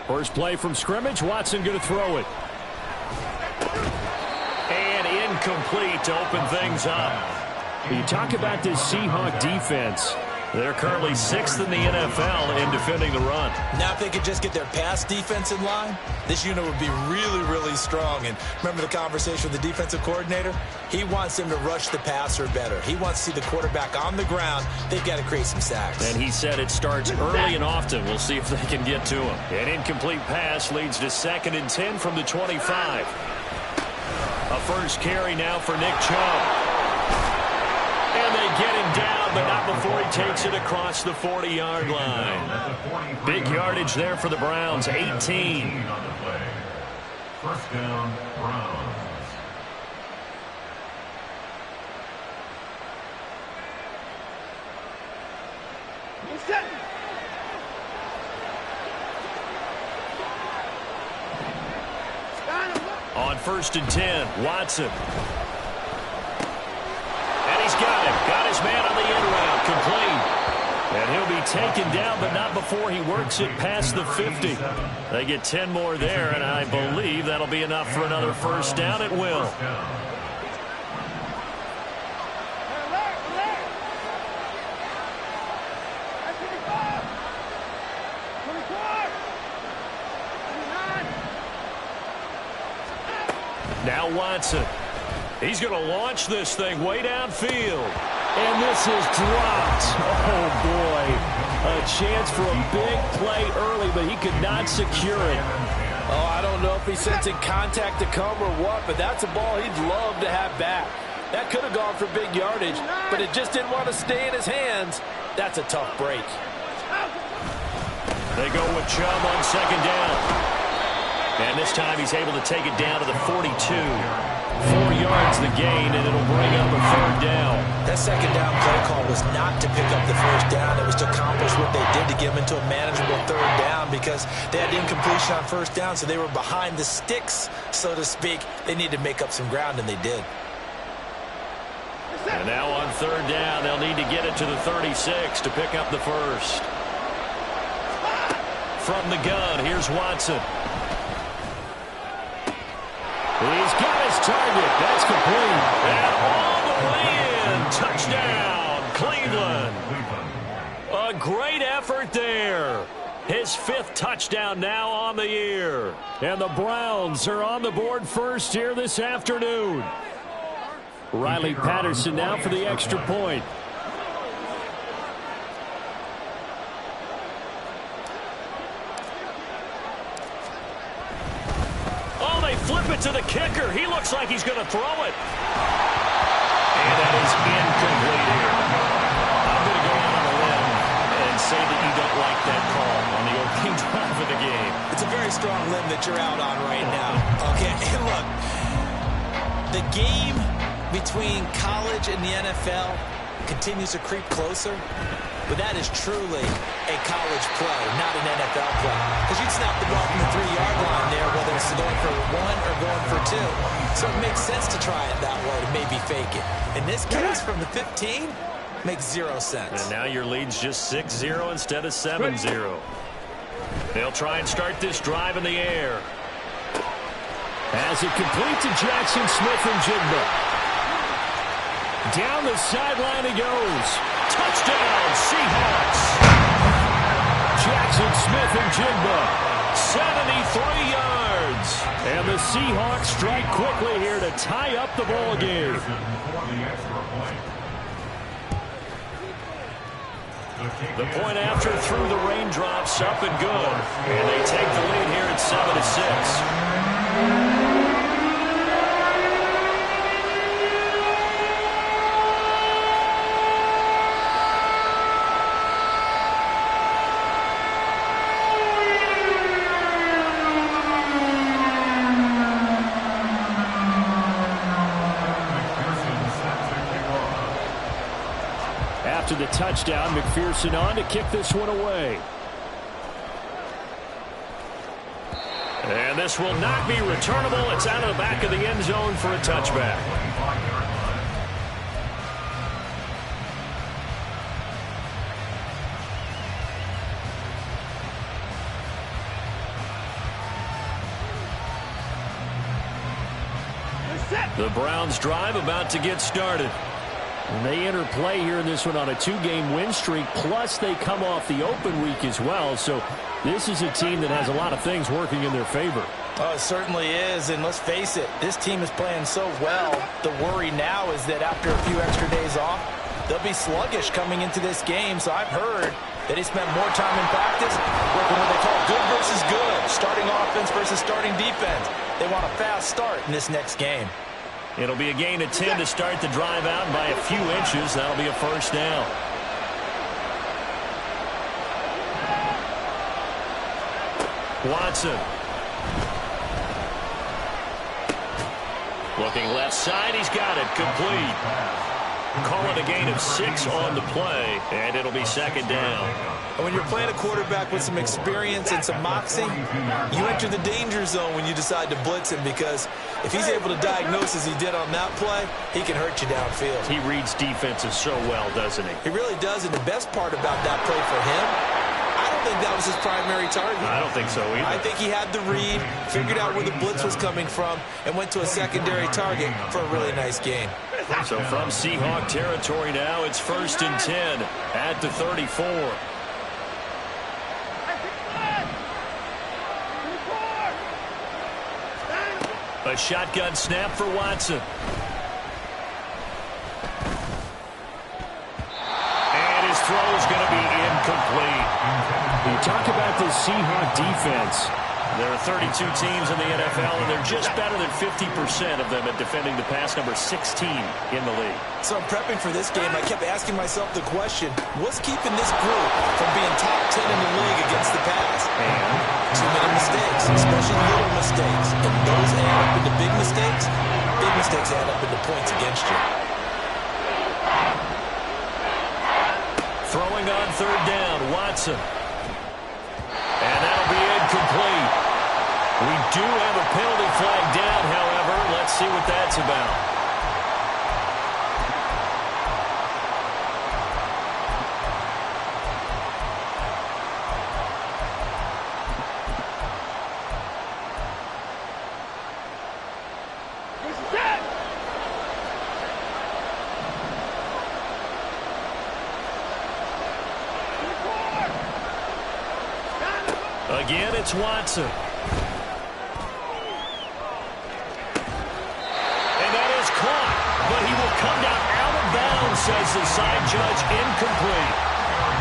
First play from scrimmage. Watson going to throw it. And incomplete to open things up. You talk about this Seahawk defense. They're currently 6th in the NFL in defending the run. Now if they could just get their pass defense in line, this unit would be really, really strong. And remember the conversation with the defensive coordinator? He wants them to rush the passer better. He wants to see the quarterback on the ground. They've got to create some sacks. And he said it starts early and often. We'll see if they can get to him. An incomplete pass leads to 2nd and 10 from the 25. A first carry now for Nick Chubb. And they get him down, but not before he takes it across the 40-yard line. Big yardage there for the Browns, 18. First down, Browns. On 1st and 10, Watson. He's got him. Got his man on the end route. Complete. And he'll be taken down, but not before he works it past the 50. They get 10 more there, and I believe that'll be enough for another first down. It will. Now Watson. He's going to launch this thing way downfield. And this is dropped. Oh, boy. A chance for a big play early, but he could not secure it. Oh, I don't know if he's sensing contact to come or what, but that's a ball he'd love to have back. That could have gone for big yardage, but it just didn't want to stay in his hands. That's a tough break. They go with Chubb on 2nd down. And this time he's able to take it down to the 42. 4 yards the gain, and it'll bring up a 3rd down. That 2nd down play call was not to pick up the 1st down. It was to accomplish what they did to get them into a manageable 3rd down because they had incompletion on 1st down, so they were behind the sticks, so to speak. They needed to make up some ground, and they did. And now on 3rd down, they'll need to get it to the 36 to pick up the 1st. From the gun, here's Watson. He's got his target. That's complete. And all the way in. Touchdown, Cleveland. A great effort there. His 5th touchdown now on the year. And the Browns are on the board first here this afternoon. Riley Patterson now for the extra point. Flip it to the kicker. He looks like he's going to throw it. And that is incomplete here. I'm going to go out on a limb and say that you don't like that call on the opening drive of the game. It's a very strong limb that you're out on right now. Okay, and look, the game between college and the NFL continues to creep closer. But that is truly a college play, not an NFL play. Because you'd snap the ball from the 3-yard line there, whether it's going for 1 or going for 2. So it makes sense to try it that way, to maybe fake it. In this case, from the 15, makes 0 sense. And now your lead's just 6-0 instead of 7-0. They'll try and start this drive in the air. As it complete to Jackson Smith and Jigba. Down the sideline he goes. Touchdown, Seahawks. Jackson Smith and Jigba, 73 yards. And the Seahawks strike quickly here to tie up the ball game. The point after through the raindrops, up and good. And they take the lead here at 7-6. after the touchdown. McPherson on to kick this one away. And this will not be returnable. It's out of the back of the end zone for a touchback. The Browns drive about to get started. And they enter play here in this one on a 2-game win streak, plus they come off the open week as well. So this is a team that has a lot of things working in their favor. Oh, it certainly is, and let's face it, this team is playing so well. The worry now is that after a few extra days off, they'll be sluggish coming into this game. So I've heard that he spent more time in practice working what they call good versus good, starting offense versus starting defense. They want a fast start in this next game. It'll be a gain of 10 to start the drive out by a few inches. That'll be a first down. Watson. Looking left side. He's got it. Complete. Call it a gain of 6 on the play, and it'll be second down. And when you're playing a quarterback with some experience and some moxie, you enter the danger zone when you decide to blitz him, because if he's able to diagnose as he did on that play, he can hurt you downfield. He reads defenses so well, doesn't he? He really does, and the best part about that play for him, I don't think that was his primary target. I don't think so either. I think he had the read, figured out where the blitz was coming from, and went to a secondary target for a really nice gain. So from Seahawk territory now, it's 1st and 10 at the 34. A shotgun snap for Watson. And his throw is going to be incomplete. You talk about this Seahawk defense. There are 32 teams in the NFL, and they're just better than 50% of them at defending the pass, number 16 in the league. So prepping for this game, I kept asking myself the question, what's keeping this group from being top 10 in the league against the pass? And too many mistakes, especially little mistakes. And those add up into big mistakes. Big mistakes add up into points against you. Throwing on 3rd down, Watson. And that'll be incomplete. We do have a penalty flag down, however. Let's see what that's about. Again, it's Watson. And that is caught, but he will come down out of bounds, says the side judge. Incomplete.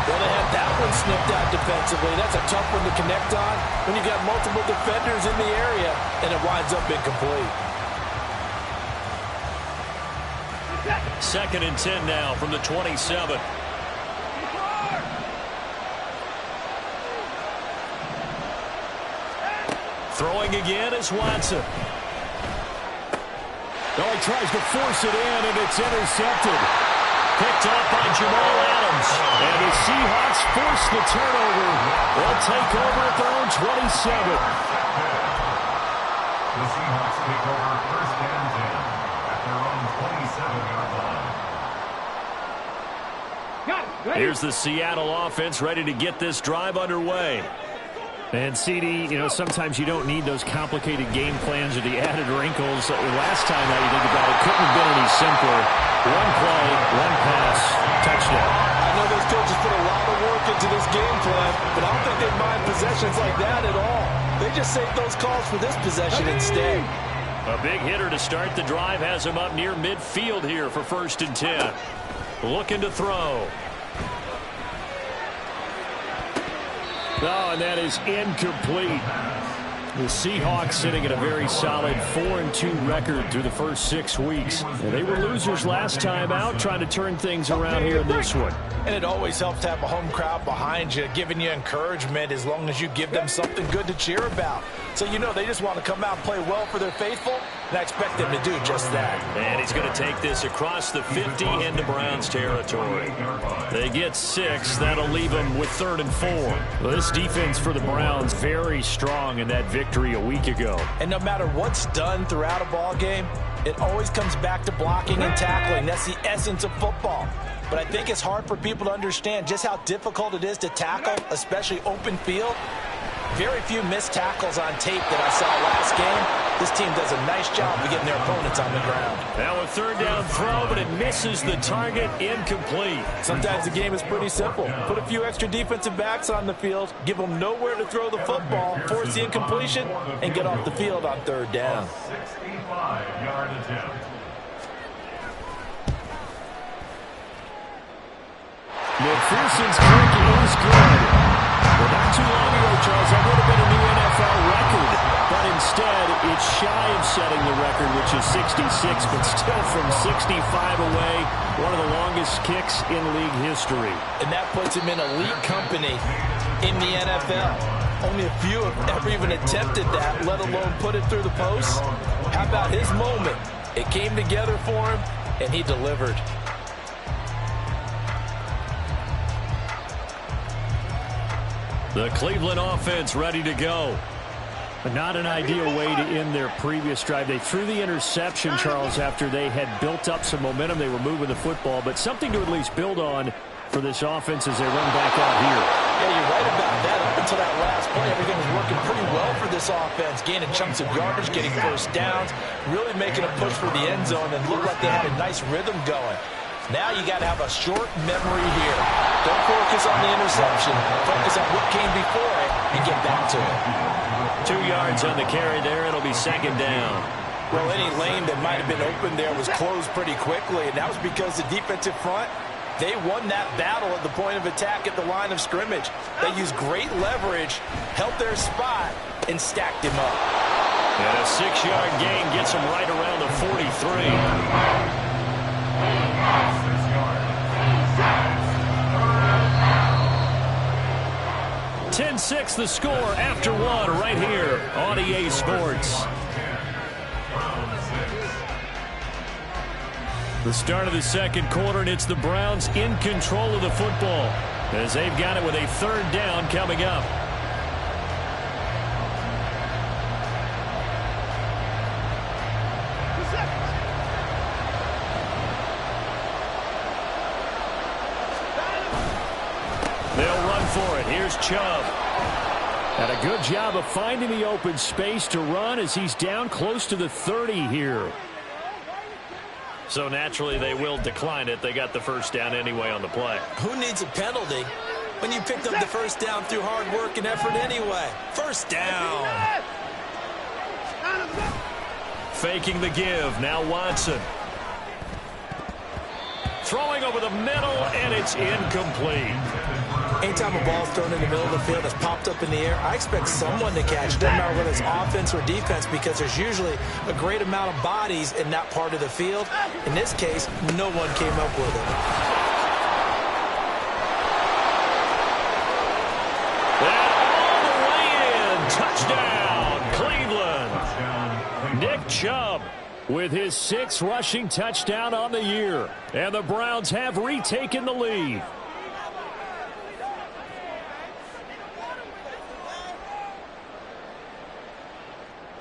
Well, they had that one snipped out defensively. That's a tough one to connect on when you've got multiple defenders in the area, and it winds up incomplete. 2nd and 10 now from the 27. Throwing again is Watson. Oh, he tries to force it in, and it's intercepted. Picked off by Jamal Adams. And the Seahawks force the turnover. They'll take over at their own 27. The Seahawks take over 1st and 10 at their own 27-yard line. Here's the Seattle offense ready to get this drive underway. And, CD, you know, sometimes you don't need those complicated game plans or the added wrinkles. Last time, now you think about it, couldn't have been any simpler. One play, one pass, touchdown. I know those coaches put a lot of work into this game plan, but I don't think they mind possessions like that at all. They just save those calls for this possession instead. A big hitter to start the drive has him up near midfield here for 1st and 10. Looking to throw. Oh, and that is incomplete. The Seahawks sitting at a very solid 4-2 record through the first 6 weeks. And they were losers last time out, trying to turn things around here in this one. And it always helps to have a home crowd behind you, giving you encouragement as long as you give them something good to cheer about. So you know they just want to come out and play well for their faithful, and I expect them to do just that. And he's going to take this across the 50 into Browns territory. They get 6. That'll leave them with 3rd and 4. Well, this defense for the Browns very strong in that victory a week ago. And no matter what's done throughout a ball game, it always comes back to blocking and tackling. That's the essence of football. But I think it's hard for people to understand just how difficult it is to tackle, especially open field. Very few missed tackles on tape that I saw last game. This team does a nice job of getting their opponents on the ground. Now a 3rd down throw, but it misses the target, incomplete. Sometimes the game is pretty simple. Put a few extra defensive backs on the field, give them nowhere to throw the football, force the incompletion, and get off the field on 3rd down. 65-yard attempt. McPherson's kick is good. Well, not too long ago, Charles, that would have been a new NFL record. But instead, it's shy of setting the record, which is 66, but still from 65 away, one of the longest kicks in league history. And that puts him in elite company in the NFL. Only a few have ever even attempted that, let alone put it through the post. How about his moment? It came together for him, and he delivered. The Cleveland offense ready to go. But not an ideal way to end their previous drive. They threw the interception, Charles, after they had built up some momentum. They were moving the football, but something to at least build on for this offense as they run back out here. Yeah, you're right about that. Up until that last play, everything was working pretty well for this offense. Gaining chunks of yardage, getting first downs, really making a push for the end zone, and looked like they had a nice rhythm going. Now you got to have a short memory here. Don't focus on the interception. Focus on what came before it and get back to it. 2 yards on the carry there. It'll be 2nd down. Well, any lane that might have been open there was closed pretty quickly, and that was because the defensive front, they won that battle at the point of attack at the line of scrimmage. They used great leverage, held their spot, and stacked him up. And a 6-yard gain gets them right around the 43. 10-6 the score after 1 right here on EA Sports. The start of the 2nd quarter, and it's the Browns in control of the football as they've got it with a 3rd down coming up. They'll run for it. Here's Chubb. And a good job of finding the open space to run as he's down close to the 30 here. So naturally they will decline it. They got the 1st down anyway on the play. Who needs a penalty when you picked up the 1st down through hard work and effort anyway? 1st down. Faking the give. Now Watson. Throwing over the middle, and it's incomplete. Anytime a ball's thrown in the middle of the field that's popped up in the air, I expect someone to catch it. Doesn't matter whether it's offense or defense, because there's usually a great amount of bodies in that part of the field. In this case, no one came up with it. And all the way in. Touchdown, Cleveland. Nick Chubb with his 6th rushing touchdown on the year. And the Browns have retaken the lead.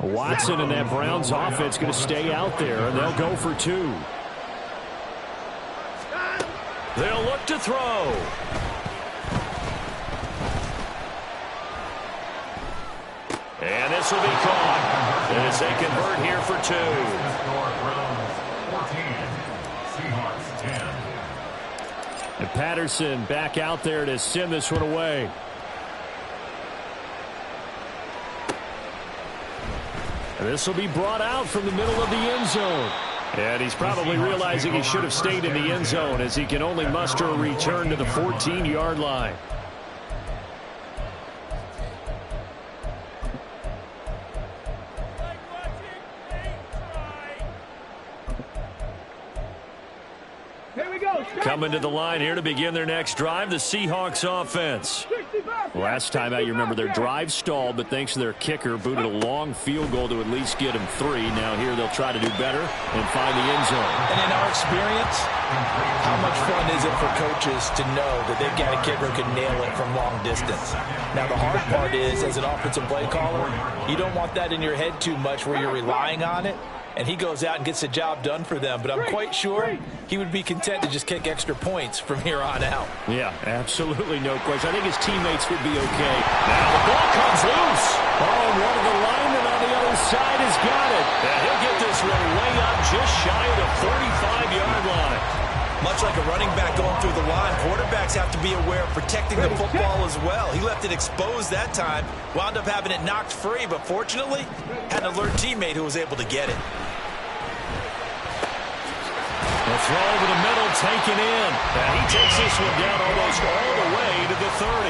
Watson and that Browns offense going to stay out there, and they'll go for 2. They'll look to throw. And this will be caught as they convert here for 2. And Patterson back out there to send this one away. And this will be brought out from the middle of the end zone. And he's probably realizing he should have stayed in the end zone as he can only muster a return to the 14-yard line. Coming to the line here to begin their next drive, the Seahawks offense. Last time out, you remember their drive stalled, but thanks to their kicker, booted a long field goal to at least get them 3. Now here they'll try to do better and find the end zone. And in our experience, how much fun is it for coaches to know that they've got a kicker who can nail it from long distance? Now the hard part is, as an offensive play caller, you don't want that in your head too much where you're relying on it. And he goes out and gets the job done for them. But I'm quite sure he would be content to just kick extra points from here on out. Yeah, absolutely no question. I think his teammates would be okay. Now the ball comes loose. Oh, and one of the linemen on the other side has got it. And he'll get this one way up just shy of the 45-yard line. Much like a running back going through the line, quarterbacks have to be aware of protecting the football as well. He left it exposed that time, wound up having it knocked free, but fortunately, had an alert teammate who was able to get it. The throw over the middle, taken in. And he takes this one down almost all the way to the 30.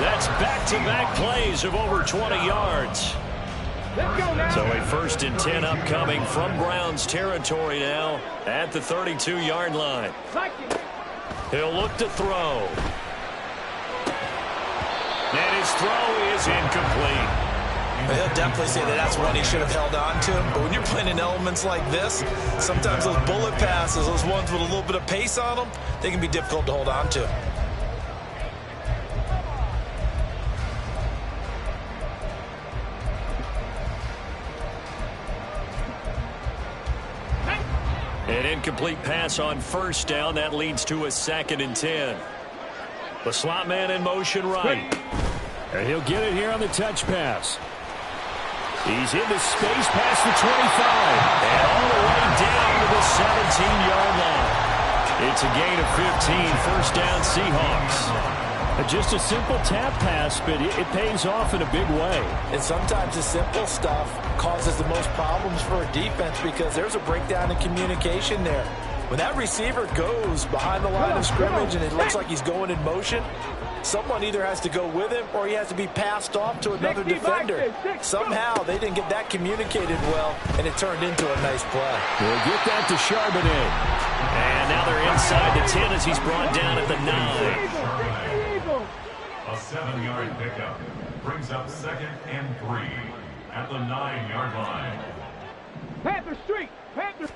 That's back-to-back plays of over 20 yards. So a 1st and 10 upcoming from Browns territory now at the 32-yard line. He'll look to throw. And his throw is incomplete. He'll definitely say that that's one he should have held on to. But when you're playing in elements like this, sometimes those bullet passes, those ones with a little bit of pace on them, they can be difficult to hold on to. An incomplete pass on 1st down. That leads to a 2nd and 10. The slot man in motion right. And he'll get it here on the touch pass. He's into space past the 25. And all the way down to the 17-yard line. It's a gain of 15. 1st down Seahawks. Just a simple tap pass, but it pays off in a big way. And sometimes the simple stuff causes the most problems for a defense because there's a breakdown in communication there. When that receiver goes behind the line of scrimmage and it looks like he's going in motion, someone either has to go with him or he has to be passed off to another defender. Somehow they didn't get that communicated well, and it turned into a nice play. We'll get that to Charbonnet. And now they're inside the 10 as he's brought down at the 9. A 7-yard pickup brings up 2nd and 3 at the 9-yard line. Panther Street! Panther!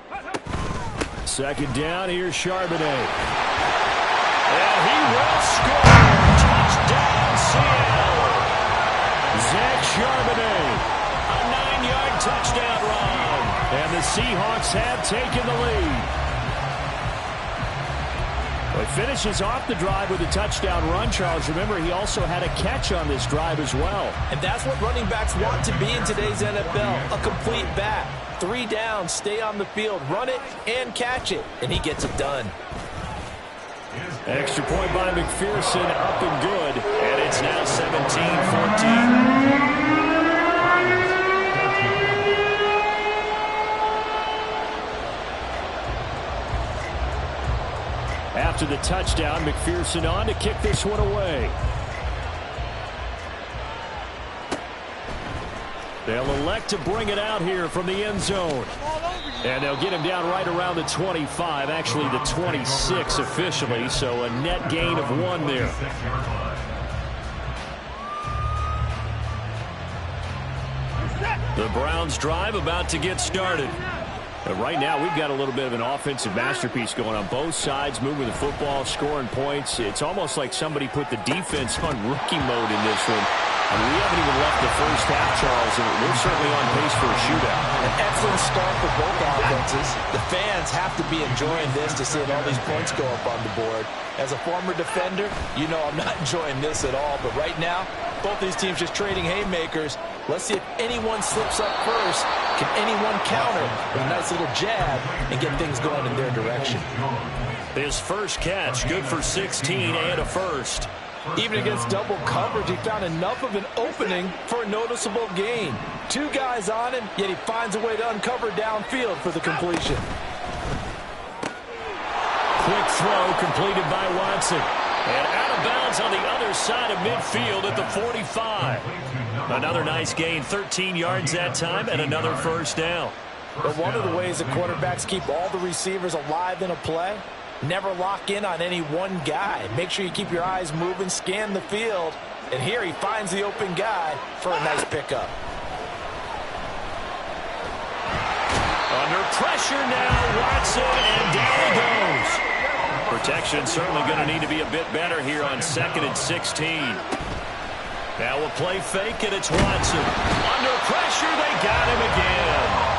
2nd down, here's Charbonnet. And he will score! Touchdown, Seattle! Zach Charbonnet. A 9-yard touchdown run. And the Seahawks have taken the lead. Well, he finishes off the drive with a touchdown run, Charles. Remember, he also had a catch on this drive as well. And that's what running backs want to be in today's NFL, a complete back. 3 downs, stay on the field, run it, and catch it. And he gets it done. Extra point by McPherson, up and good. And it's now 17-14. After the touchdown, McPherson on to kick this one away. They'll elect to bring it out here from the end zone. And they'll get him down right around the 25, actually the 26 officially, so a net gain of 1 there. The Browns drive about to get started. But right now, we've got a little bit of an offensive masterpiece going on both sides, moving the football, scoring points. It's almost like somebody put the defense on rookie mode in this one. I mean, we haven't even left the first half, Charles, and we're certainly on pace for a shootout. An excellent start for both offenses. The fans have to be enjoying this to see all these points go up on the board. As a former defender, you know I'm not enjoying this at all. But right now, both these teams just trading haymakers. Let's see if anyone slips up first. Can anyone counter with a nice little jab and get things going in their direction? His first catch, good for 16 and a first. Even against double coverage, he found enough of an opening for a noticeable gain. 2 guys on him, yet he finds a way to uncover downfield for the completion. Quick throw completed by Watson. And out of bounds on the other side of midfield at the 45. Another nice gain, 13 yards that time, and another first down. But one of the ways the quarterbacks keep all the receivers alive in a play, never lock in on any one guy. Make sure you keep your eyes moving, scan the field, And here he finds the open guy for a nice pickup. Under pressure now, Watson, and down he goes. Protection certainly going to need to be a bit better here on 2nd and 16. Now a play fake, and it's Watson. Under pressure, they got him again.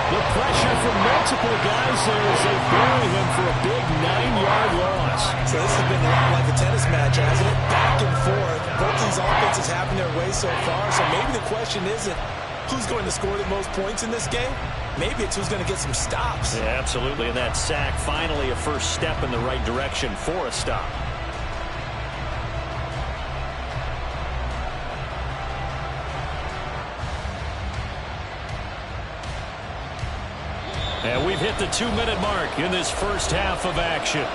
The pressure from multiple guys there as they bury him for a big 9-yard loss. So this has been a lot like a tennis match, hasn't it? Back and forth. Both these offenses having their way so far. So maybe the question isn't who's going to score the most points in this game. Maybe it's who's going to get some stops. Yeah, absolutely. And that sack, finally a first step in the right direction for a stop. And we've hit the 2-minute mark in this first half of action.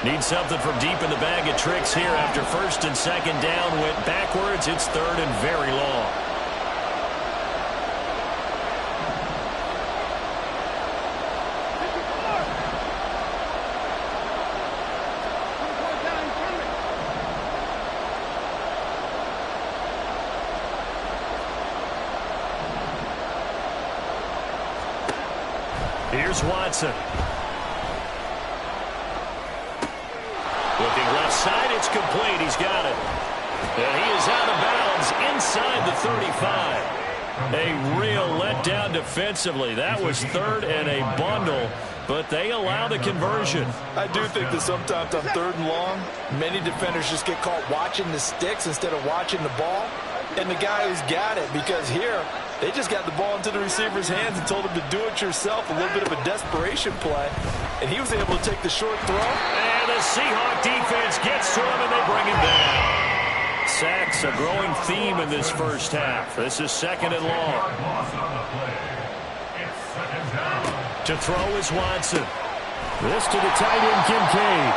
Need something from deep in the bag of tricks here after 1st and 2nd down. Went backwards. It's 3rd and very long. Here's Watson. Looking left side, it's complete. He's got it. And he is out of bounds inside the 35. A real letdown defensively. That was 3rd and a bundle, but they allow the conversion. I do think that sometimes on 3rd and long, many defenders just get caught watching the sticks instead of watching the ball. And the guy who's got it, because here, they just got the ball into the receiver's hands and told him to do it yourself, a little bit of a desperation play. And he was able to take the short throw. And the Seahawk defense gets to him, and they bring him down. Sacks, a growing theme in this first half. This is 2nd and long. To throw is Watson. This to the tight end, Kincaid.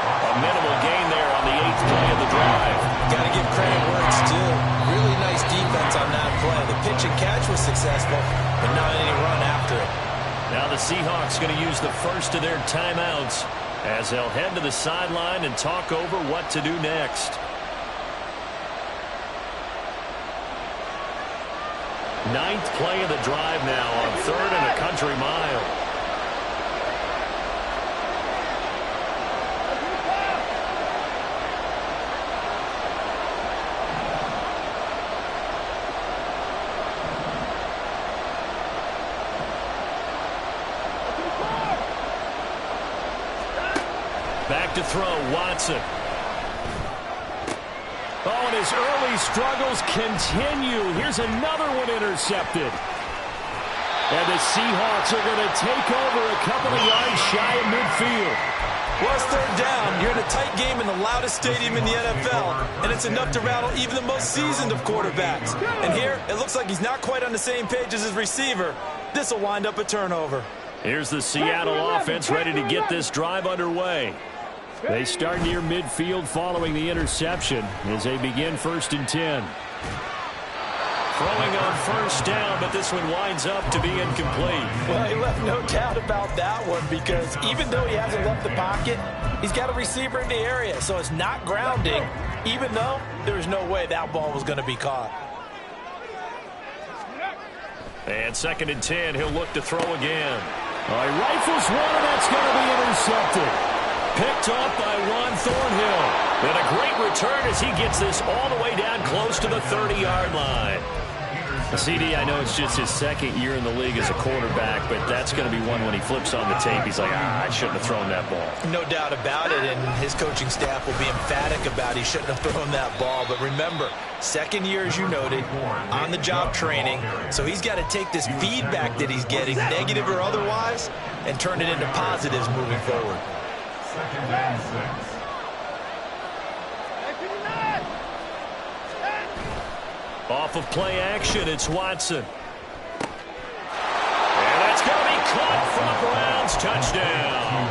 A minimal gain there on the 8th play of the drive. Got to give credit where it's due. Really nice defense on that play. The pitch and catch was successful, but not any run after it. Now the Seahawks going to use the first of their timeouts as they'll head to the sideline and talk over what to do next. 9th play of the drive now on 3rd and a country mile. Back to throw, Watson. Oh, and his early struggles continue. Here's another one intercepted. And the Seahawks are going to take over a couple of yards shy of midfield. Well, it's 3rd down. You're in a tight game in the loudest stadium in the NFL, and it's enough to rattle even the most seasoned of quarterbacks. And here, it looks like he's not quite on the same page as his receiver. This will wind up a turnover. Here's the Seattle offense ready to get this drive underway. They start near midfield following the interception as they begin 1st and 10. Throwing on 1st down, but this one winds up to be incomplete. Well, he left no doubt about that one because even though he hasn't left the pocket, he's got a receiver in the area, so it's not grounding, even though there's no way that ball was going to be caught. And 2nd and 10, he'll look to throw again. He rifles one, and that's going to be intercepted. Picked off by Juan Thornhill. And a great return as he gets this all the way down close to the 30-yard line. CD, I know it's just his 2nd year in the league as a quarterback, but that's going to be one when he flips on the tape. He's like, I shouldn't have thrown that ball. No doubt about it, and his coaching staff will be emphatic about he shouldn't have thrown that ball. But remember, 2nd year, as you noted, on-the-job training. So he's got to take this feedback that he's getting, negative or otherwise, and turn it into positives moving forward. 2nd and 6. Off of play action, it's Watson. And that's going to be caught for the Browns. Touchdown.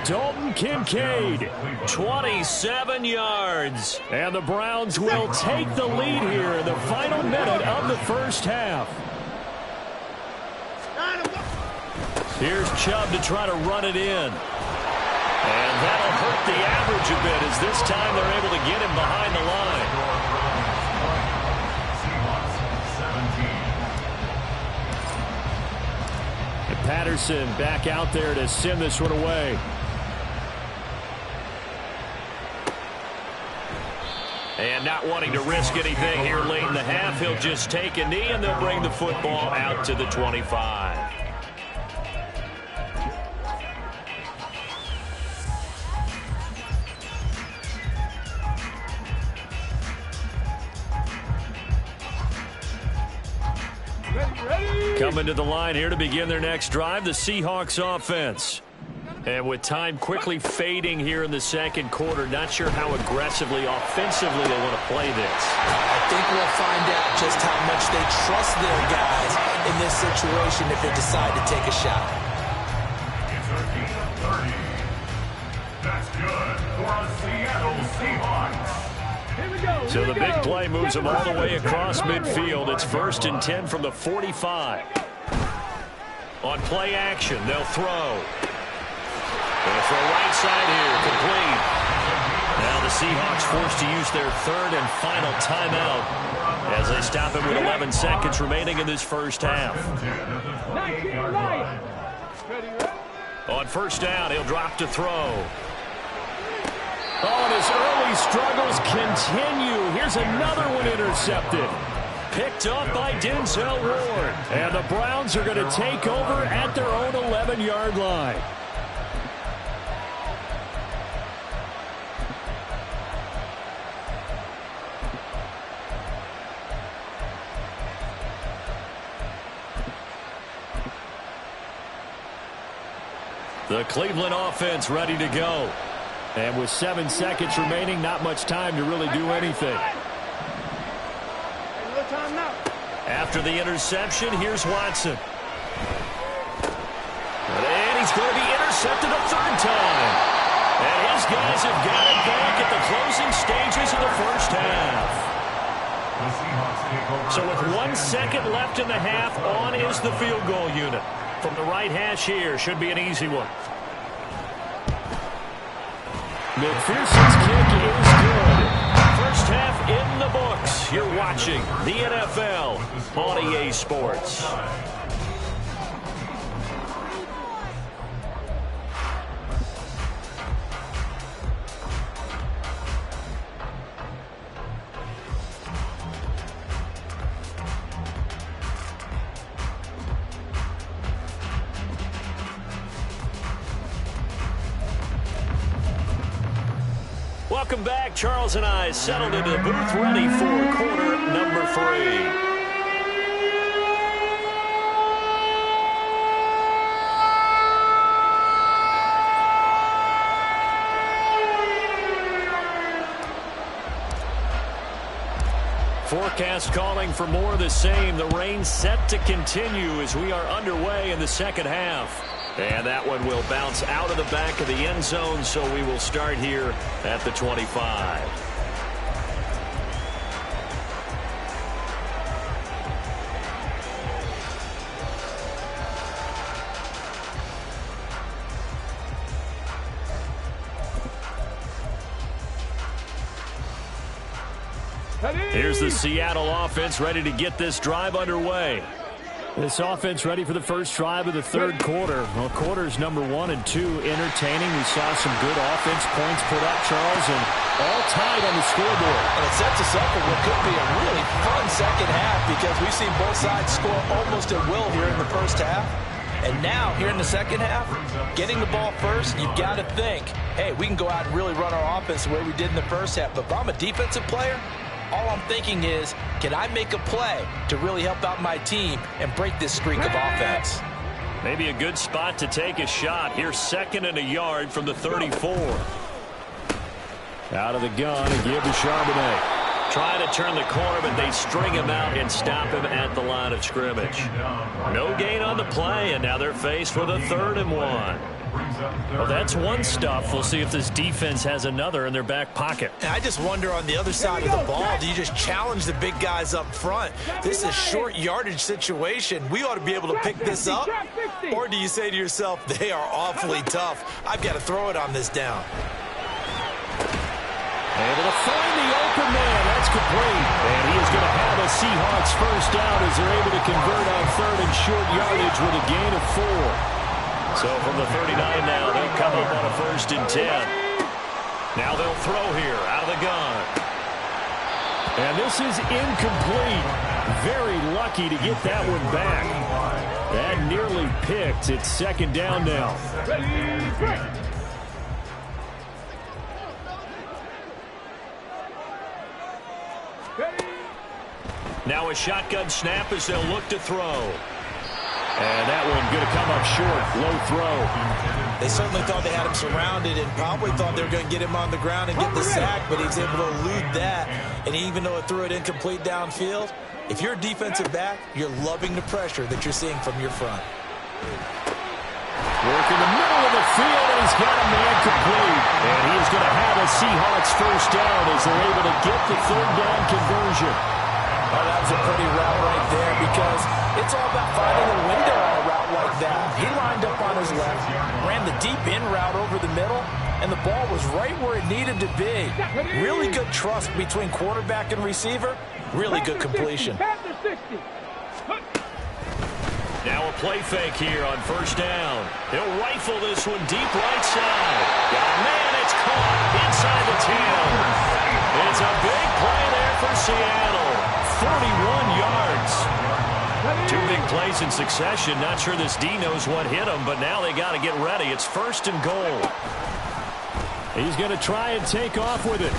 Dalton Kincaid, 27 yards. And the Browns will take the lead here in the final minute of the first half. Here's Chubb to try to run it in. And that'll hurt the average a bit as this time they're able to get him behind the line. And Patterson back out there to send this one away. And not wanting to risk anything here late in the half, he'll just take a knee and they'll bring the football out to the 25. Coming to the line here to begin their next drive, the Seahawks offense. And with time quickly fading here in the second quarter, not sure how aggressively, offensively they want to play this. I think we'll find out just how much they trust their guys in this situation if they decide to take a shot. It's a gain of 30. That's good for a Seattle Seahawks. So the big play moves them all the way across midfield. It's 1st and 10 from the 45. On play action, they'll throw. Going to throw right side here, complete. Now the Seahawks forced to use their 3rd and final timeout as they stop him with 11 seconds remaining in this first half. On 1st down, he'll drop to throw. Oh, and his early struggles continue. Here's another one intercepted. Picked up by Denzel Ward. And the Browns are going to take over at their own 11-yard line. The Cleveland offense ready to go. And with 7 seconds remaining, not much time to really do anything. After the interception, here's Watson. And he's going to be intercepted a 3rd time. And his guys have got it back at the closing stages of the first half. So with 1 second left in the half, on is the field goal unit. From the right hash here, should be an easy one. McPherson's kick is good. First half in the books. You're watching the NFL on EA Sports. Welcome back. Charles and I settled into the booth, ready for quarter number 3. Forecast calling for more of the same. The rain set to continue as we are underway in the second half. And that one will bounce out of the back of the end zone, so we will start here at the 25. Here's the Seattle offense ready to get this drive underway. This offense ready for the first drive of the 3rd quarter. Well, quarters number 1 and 2 entertaining. We saw some good offense points put up, Charles, and all tied on the scoreboard. And it sets us up for what could be a really fun second half because we've seen both sides score almost at will here in the first half. And now, here in the second half, getting the ball first, you've got to think, hey, we can go out and really run our offense the way we did in the first half. But if I'm a defensive player, all I'm thinking is, can I make a play to really help out my team and break this streak of offense? Maybe a good spot to take a shot. Here's 2nd and a yard from the 34. Out of the gun and give to Charbonnet. Trying to turn the corner, but they string him out and stop him at the line of scrimmage. No gain on the play, and now they're faced with a 3rd and 1. Brings up Well, that's one stuff. We'll see if this defense has another in their back pocket. And I just wonder on the other side of the ball, do you just challenge the big guys up front? This is a short yardage situation. We ought to be able to pick this up. Or do you say to yourself, they are awfully tough. I've got to throw it on this down. Able to find the open man. That's complete. And he is going to have a Seahawks first down as they're able to convert on third and short yardage with a gain of 4. So from the 39 now, they'll come up on a 1st and 10. Now they'll throw here out of the gun. And this is incomplete. Very lucky to get that one back. That nearly picked. It's 2nd down now. Now a shotgun snap as they'll look to throw. And that one going to come up short. Low throw. They certainly thought they had him surrounded and probably thought they were going to get him on the ground and get the sack, but he was able to elude that. And even though it threw it incomplete downfield, if you're a defensive back, you're loving the pressure that you're seeing from your front. Work in the middle of the field, and he's got a man complete. And he is going to have a Seahawks first down as they're able to get the 3rd down conversion. Oh, that was a pretty route right there because it's all about finding a window on a route like that. He lined up on his left, ran the deep in route over the middle, and the ball was right where it needed to be. Really good trust between quarterback and receiver. Really good completion. Now a play fake here on 1st down. He'll rifle this one deep right side. Got a man, it's caught inside the 10. It's a big play there for Seattle. 41 yards. 2 big plays in succession. Not sure this D knows what hit him, but now they got to get ready. It's 1st and goal. He's going to try and take off with it.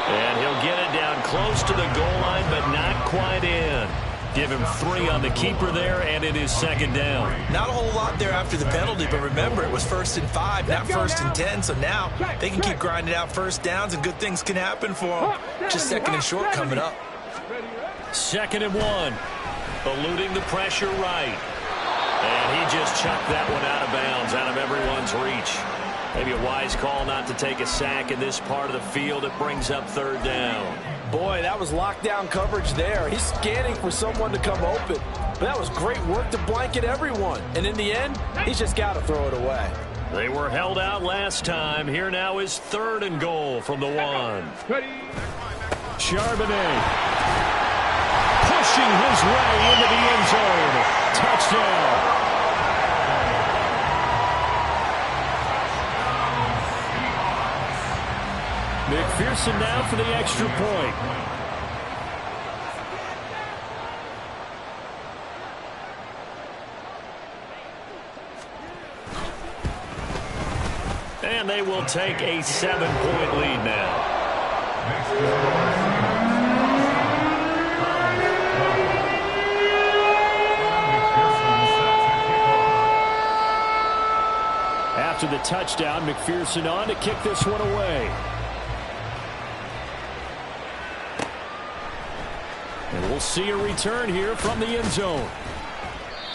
And he'll get it down close to the goal line, but not quite in. Give him 3 on the keeper there, and it is 2nd down. Not a whole lot there after the penalty, but remember, it was 1st and 5, not 1st and 10. So now they can keep grinding out first downs, and good things can happen for them. Just 2nd and short coming up. 2nd and 1. Eluding the pressure right. And he just chucked that one out of bounds, out of everyone's reach. Maybe a wise call not to take a sack in this part of the field. It brings up 3rd down. Boy, that was lockdown coverage there. He's scanning for someone to come open. But that was great work to blanket everyone. And in the end, he's just got to throw it away. They were held out last time. Here now is 3rd and goal from the 1. Charbonnet pushing his way into the end zone. Touchdown. McPherson now for the extra point. And they will take a 7-point lead now. After the touchdown, McPherson on to kick this one away. And we'll see a return here from the end zone.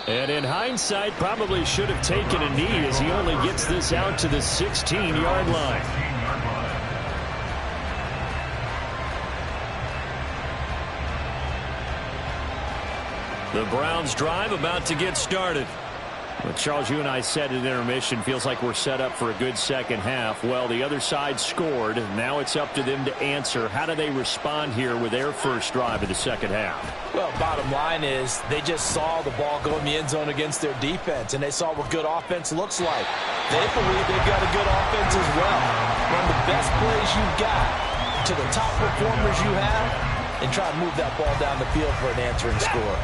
And in hindsight, probably should have taken a knee as he only gets this out to the 16-yard line. The Browns drive about to get started. Well, Charles, you and I said at intermission, feels like we're set up for a good second half. Well, the other side scored. Now it's up to them to answer. How do they respond here with their first drive of the second half? Well, bottom line is they just saw the ball go in the end zone against their defense, and they saw what good offense looks like. They believe they've got a good offense as well. Run the best plays you've got to the top performers you have and try to move that ball down the field for an answering score.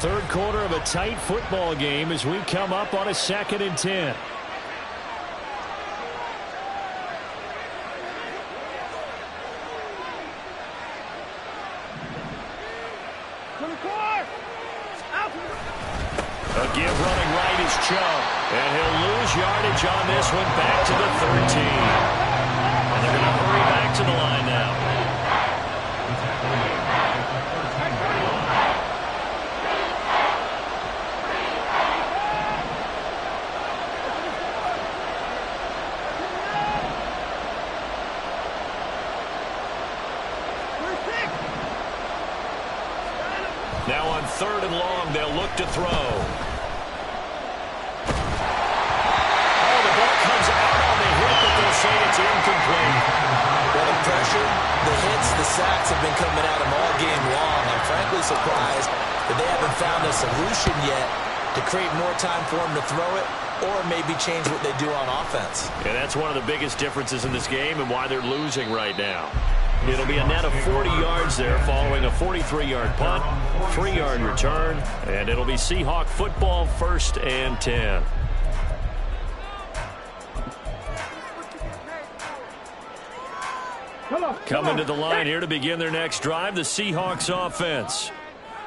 Third quarter of a tight football game as we come up on a 2nd and 10. A give running right is Chubb. And he'll lose yardage on this one back to the 13. And they're going to hurry back to the line now. Now on 3rd and long, they'll look to throw. Oh, the ball comes out on the hit, but they'll say it's incomplete. Well, the pressure, the hits, the sacks have been coming at him all game long. I'm frankly surprised that they haven't found a solution yet to create more time for him to throw it or maybe change what they do on offense. Yeah, that's one of the biggest differences in this game and why they're losing right now. It'll be a net of 40 yards there following a 43-yard punt, 3-yard return, and it'll be Seahawk football 1st and 10. Coming to the line here to begin their next drive, the Seahawks offense.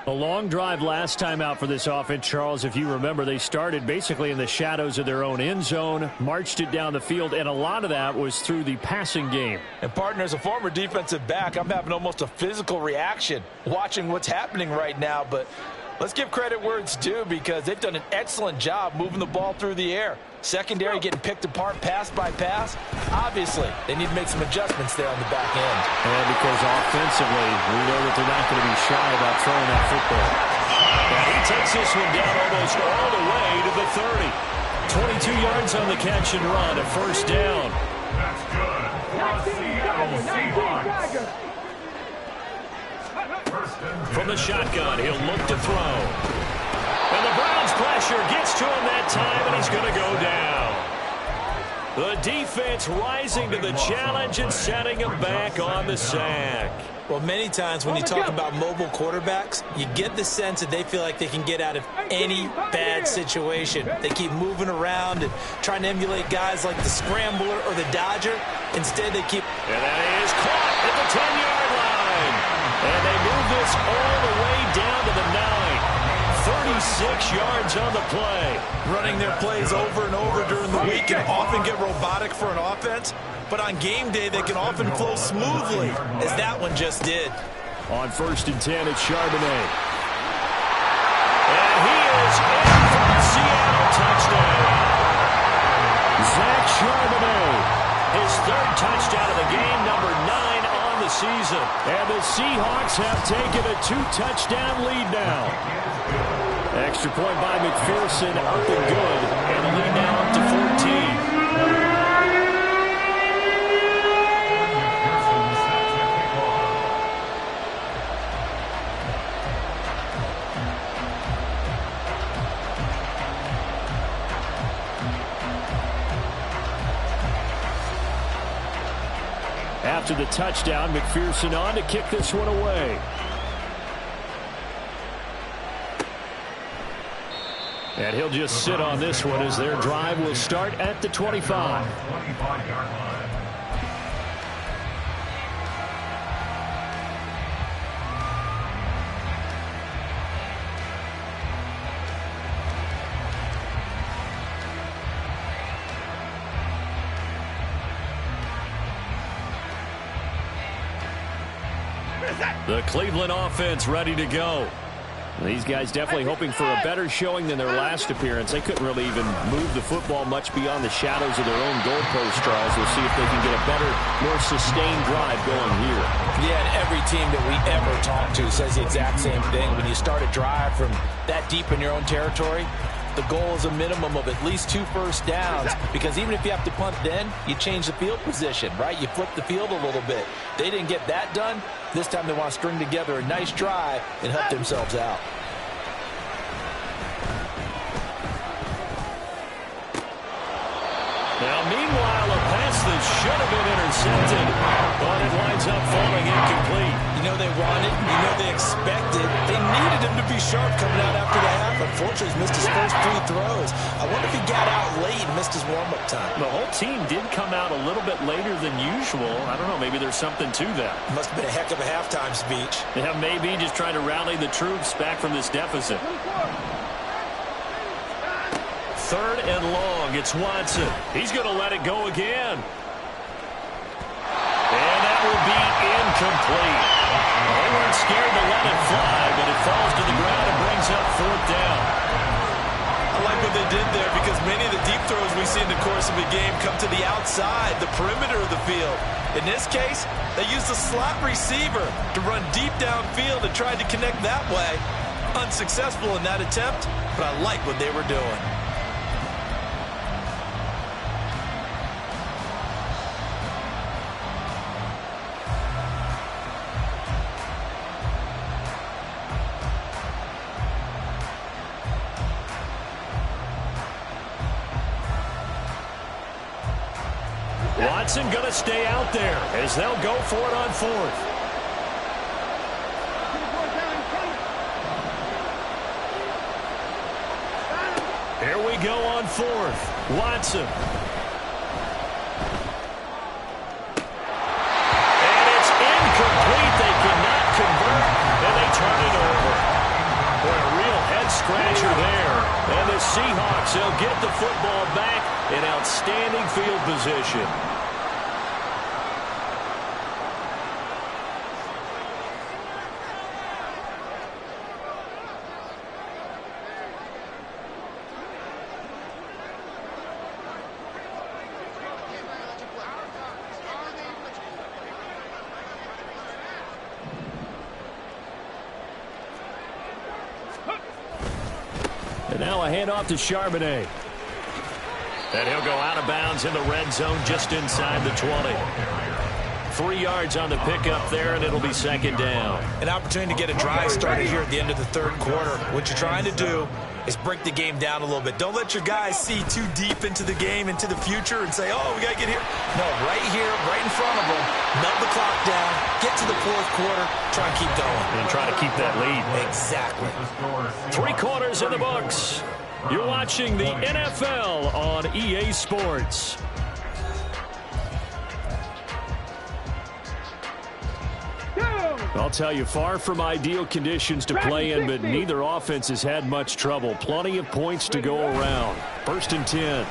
A long drive last time out for this offense, Charles. If you remember, they started basically in the shadows of their own end zone, marched it down the field, and a lot of that was through the passing game. And, partner, as a former defensive back, I'm having almost a physical reaction watching what's happening right now. But let's give credit where it's due because they've done an excellent job moving the ball through the air. Secondary getting picked apart pass by pass. Obviously, they need to make some adjustments there on the back end. And because offensively, we know that they're not going to be shy about throwing that football. And he takes this one down almost all the way to the 30. 22 yards on the catch and run, a 1st down. That's good for the Seattle Seahawks. From the shotgun, he'll look to throw. And the Browns pressure gets to him that time, and he's going to go down. The defense rising to the challenge and setting him back on the sack. Well, many times when you talk about mobile quarterbacks, you get the sense that they feel like they can get out of any bad situation. They keep moving around and trying to emulate guys like the Scrambler or the Dodger. Instead, they keep... And that is caught at the 10-yard line. And they move this all the way down to the 9. 36 yards on the play. Running their plays over and over during the week can often get robotic for an offense, but on game day they can often flow smoothly, as that one just did. On 1st and 10, it's Charbonnet. And he is in for the Seattle touchdown. Zach Charbonnet, his 3rd touchdown of the game, number 9 on the season. And the Seahawks have taken a 2-touchdown lead now. Extra point by McPherson, up and good, and the lead now up to 14. After the touchdown, McPherson on to kick this one away. And he'll just sit on this one as their drive will start at the 25. 25-yard line. The Cleveland offense ready to go. These guys definitely hoping for a better showing than their last appearance. They couldn't really even move the football much beyond the shadows of their own goalpost, Charles. We'll see if they can get a better, more sustained drive going here. Yeah, and every team that we ever talk to says the exact same thing. When you start a drive from that deep in your own territory, the goal is a minimum of at least 2 first downs, because even if you have to punt then, you change the field position, right? You flip the field a little bit. They didn't get that done. This time they want to string together a nice drive and help themselves out. Now, meanwhile, a pass that should have been intercepted, but it winds up falling incomplete. You know they wanted, you know they expected. They needed him to be sharp coming out after the half. Unfortunately, he's missed his first 3 throws. I wonder if he got out late and missed his warm-up time. The whole team did come out a little bit later than usual. I don't know, maybe there's something to that. Must have been a heck of a halftime speech. Yeah, maybe just trying to rally the troops back from this deficit. 3rd and long, it's Watson. He's going to let it go again. And that will be incomplete. They weren't scared to let it fly, but it falls to the ground and brings up 4th down. I like what they did there, because many of the deep throws we see in the course of a game come to the outside, the perimeter of the field. In this case, they used a slot receiver to run deep downfield and tried to connect that way. Unsuccessful in that attempt, but I like what they were doing. Watson going to stay out there as they'll go for it on fourth. Here we go on fourth. Watson. And it's incomplete. They cannot convert, and they turn it over. Boy, a real head-scratcher there. And the Seahawks, they'll get the football back in outstanding field position. And now a handoff to Charbonnet. And he'll go out of bounds in the red zone just inside the 20. 3 yards on the pickup there, and it'll be second down. An opportunity to get a drive started here at the end of the third quarter. What you're trying to do is break the game down a little bit. Don't let your guys see too deep into the game, into the future, and say, oh, we got to get here. No, right here, right in front of them, melt the clock down, get to the fourth quarter, try and keep going. And try to keep that lead. Exactly. 3 quarters in the books. You're watching the NFL on EA Sports. I'll tell you, far from ideal conditions to play in, but neither offense has had much trouble. Plenty of points to go around. 1st and 10.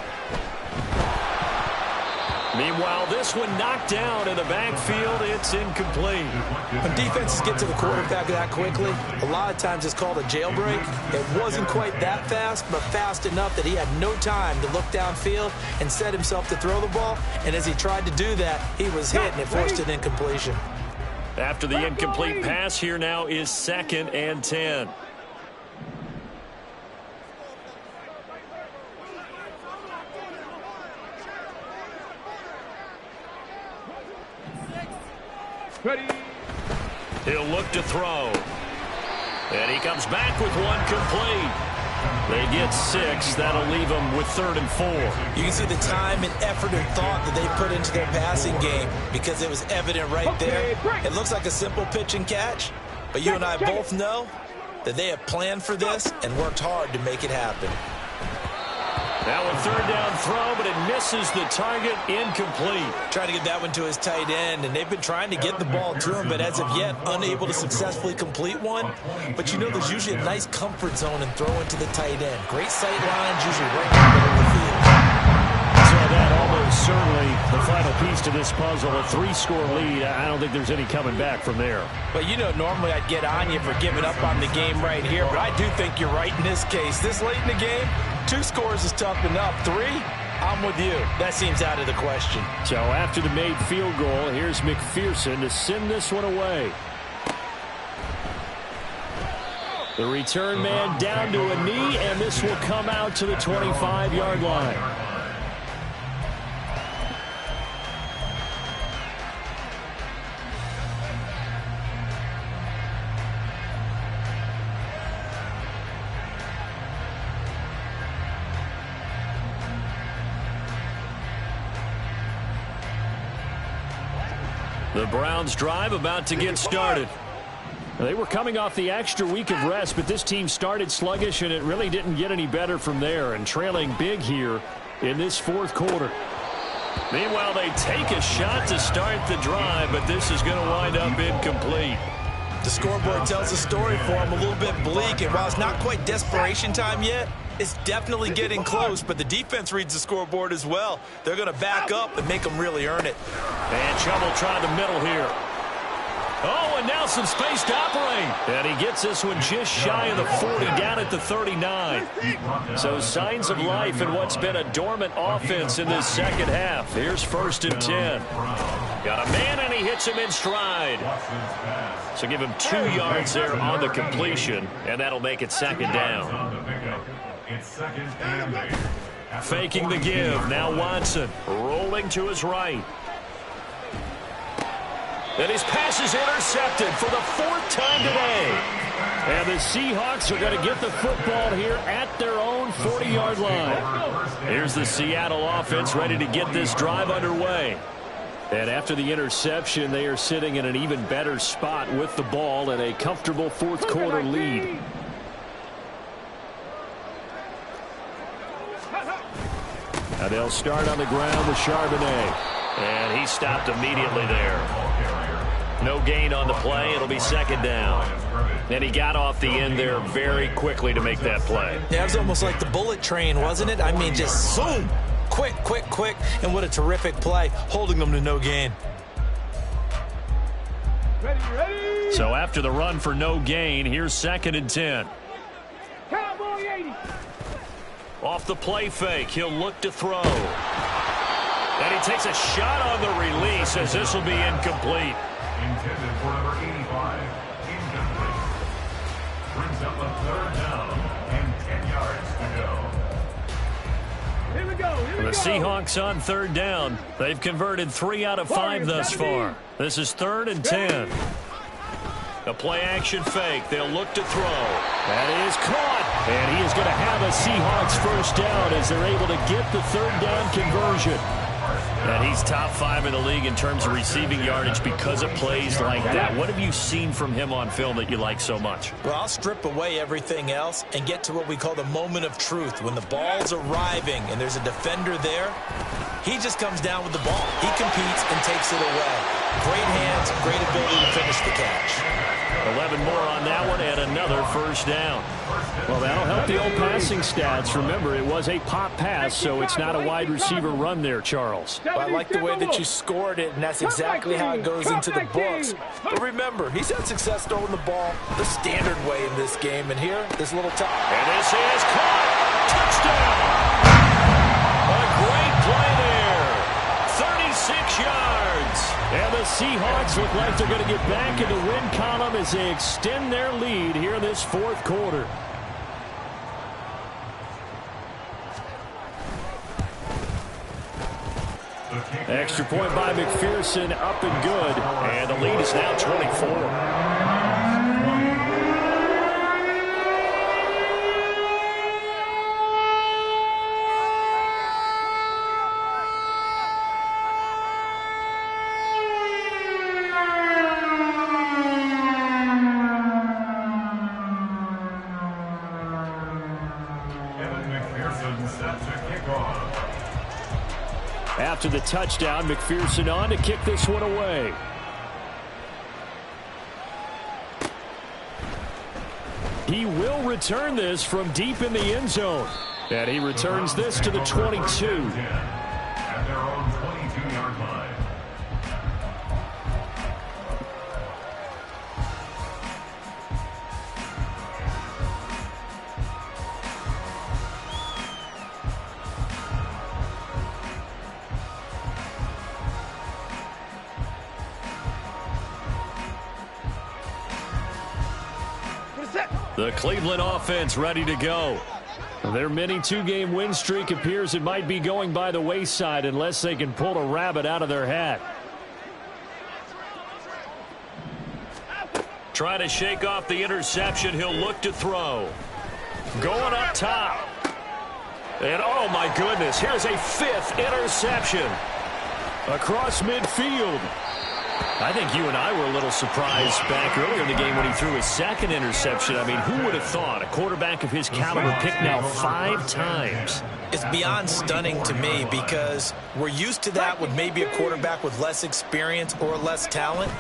Meanwhile, this one knocked down in the backfield. It's incomplete. When defenses get to the quarterback that quickly, a lot of times it's called a jailbreak. It wasn't quite that fast, but fast enough that he had no time to look downfield and set himself to throw the ball. And as he tried to do that, he was hit, and it forced an incompletion. After the incomplete pass, here now is 2nd and 10. Ready. He'll look to throw. And he comes back with one complete. They get 6. That'll leave them with 3rd and 4. You can see the time and effort and thought that they put into their passing game because it was evident right there. It looks like a simple pitch and catch, but you and I both know that they have planned for this and worked hard to make it happen. Now a 3rd down throw, but it misses the target, incomplete. Trying to get that one to his tight end, and they've been trying to get the ball to him, but as of yet, unable to successfully complete one. But you know there's usually a nice comfort zone and throw into the tight end. Great sight lines, usually right in the middle of the field. So that almost certainly the final piece to this puzzle, a 3-score lead. I don't think there's any coming back from there. But you know, normally I'd get on you for giving up on the game right here, but I do think you're right in this case. This late in the game, 2 scores is tough enough. 3, I'm with you. That seems out of the question. So after the made field goal, here's McPherson to send this one away. The return man down to a knee, and this will come out to the 25-yard line. The Browns drive about to get started. They were coming off the extra week of rest, but this team started sluggish, and it really didn't get any better from there, and trailing big here in this 4th quarter. Meanwhile, they take a shot to start the drive, but this is going to wind up incomplete. The scoreboard tells a story for them, a little bit bleak, and while it's not quite desperation time yet, it's definitely getting close, but the defense reads the scoreboard as well. They're going to back up and make them really earn it. And trouble trying the middle here. Oh, and now some space to operate. And he gets this one just shy of the 40, down at the 39. So signs of life in what's been a dormant offense in this second half. Here's 1st and 10. Got a man, and he hits him in stride. So give him 2 yards there on the completion, and that'll make it second down. It's second and 8. Faking the give. Now Watson rolling to his right. And his pass is intercepted for the 4th time today. And the Seahawks are going to get the football here at their own 40-yard line. Here's the Seattle offense ready to get this drive underway. And after the interception, they are sitting in an even better spot with the ball and a comfortable 4th quarter lead. Now they'll start on the ground with Charbonnet. And he stopped immediately there. No gain on the play. It'll be second down. And he got off the end there very quickly to make that play. Yeah, it was almost like the bullet train, wasn't it? I mean, just zoom. Quick, quick, quick. And what a terrific play, holding them to no gain. Ready. So after the run for no gain, here's 2nd and 10. Cowboy 80. Off the play fake, he'll look to throw. And he takes a shot on the release as this will be incomplete. Intended for number 85. Incomplete. Brings up a 3rd down and 10 yards to go. Here we go. The Seahawks on 3rd down. They've converted 3 out of 5 thus far. This is 3rd and 10. A play-action fake. They'll look to throw. That is caught. And he is going to have a Seahawks 1st down as they're able to get the 3rd down conversion. And he's top 5 in the league in terms of receiving yardage because of plays like that. What have you seen from him on film that you like so much? Well, I'll strip away everything else and get to what we call the moment of truth. When the ball's arriving and there's a defender there, he just comes down with the ball. He competes and takes it away. Great hands, great ability to finish the catch. 11 more on that one and another 1st down. Well, that'll help the old passing stats. Remember, it was a pop pass, so it's not a wide receiver run there, Charles. Well, I like the way that you scored it, and that's exactly how it goes into the books. But remember, he's had success throwing the ball the standard way in this game. And here, this little top. And this is caught. Touchdown. A great play there. 36 yards. And the Seahawks look like they're going to get back in the win column as they extend their lead here in this 4th quarter. Extra point by McPherson, up and good. And the lead is now 24. After the touchdown, McPherson on to kick this one away. He will return this from deep in the end zone. And he returns this to the 22. At their own 22-yard line. The Cleveland offense ready to go. Their mini 2-game win streak appears it might be going by the wayside unless they can pull a rabbit out of their hat. Try to shake off the interception. He'll look to throw. Going up top. And oh my goodness, here's a 5th interception. Across midfield. I think you and I were a little surprised back earlier in the game when he threw his 2nd interception. I mean, who would have thought a quarterback of his caliber picked now 5 times? It's beyond stunning to me because we're used to that with maybe a quarterback with less experience or less talent.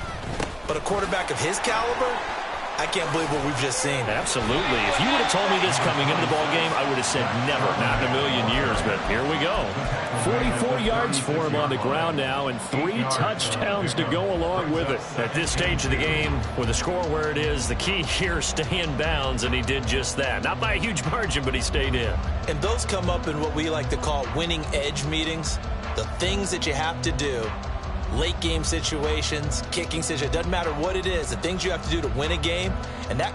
But a quarterback of his caliber, I can't believe what we've just seen. Absolutely. If you would have told me this coming into the ball game, I would have said never, not in a million years. But here we go. 44 yards for him on the ground now and 3 touchdowns to go along with it. At this stage of the game, with the score where it is, the key here is stay in bounds, and he did just that. Not by a huge margin, but he stayed in. And those come up in what we like to call winning edge meetings. The things that you have to do late game situations, kicking situations. It doesn't matter what it is. The things you have to do to win a game, and that